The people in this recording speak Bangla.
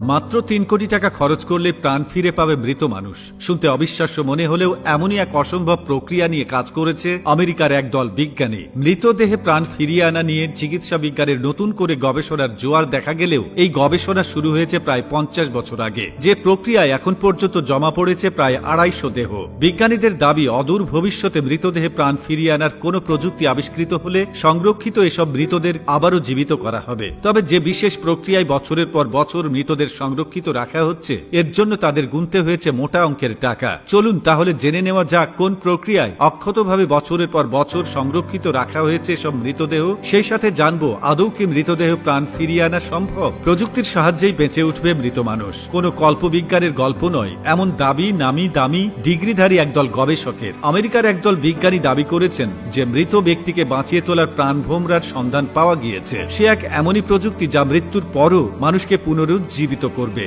মাত্র ৩ কোটি টাকা খরচ করলে প্রাণ ফিরে পাবে মৃত মানুষ। শুনতে অবিশ্বাস্য মনে হলেও এমনই এক অসম্ভব প্রক্রিয়া নিয়ে কাজ করেছে আমেরিকার একদল বিজ্ঞানী। মৃতদেহে প্রাণ ফিরিয়ে আনা নিয়ে চিকিৎসা বিজ্ঞানের নতুন করে গবেষণার জোয়ার দেখা গেলেও এই গবেষণা শুরু হয়েছে প্রায় ৫০ বছর আগে। যে প্রক্রিয়ায় এখন পর্যন্ত জমা পড়েছে প্রায় ২৫০ দেহ। বিজ্ঞানীদের দাবি অদূর ভবিষ্যতে মৃতদেহে প্রাণ ফিরিয়ে আনার কোন প্রযুক্তি আবিষ্কৃত হলে সংরক্ষিত এসব মৃতদের আবারও জীবিত করা হবে। তবে যে বিশেষ প্রক্রিয়ায় বছরের পর বছর মৃতদের সংরক্ষিত রাখা হচ্ছে, এর জন্য তাদের গুনতে হয়েছে মোটা অঙ্কের টাকা। চলুন তাহলে জেনে নেওয়া যাক কোন প্রক্রিয়ায় অক্ষতভাবে বছরের পর বছর সংরক্ষিত রাখা হয়েছে সব মৃতদেহ। সেই সাথে জানবো আদৌ কি মৃতদেহ প্রাণ ফিরিয়ে আনা সম্ভব। প্রযুক্তির সাহায্যেই বেঁচে উঠবে মৃত মানুষ, কোনো কল্পবিজ্ঞানের গল্প নয়, এমন দাবি নামি দামি ডিগ্রিধারী একদল গবেষকের। আমেরিকার একদল বিজ্ঞানী দাবি করেছেন যে মৃত ব্যক্তিকে বাঁচিয়ে তোলার প্রাণভোমরার সন্ধান পাওয়া গিয়েছে। সে এক এমনই প্রযুক্তি যা মৃত্যুর পরও মানুষকে পুনরুজ্জীবিত করবে।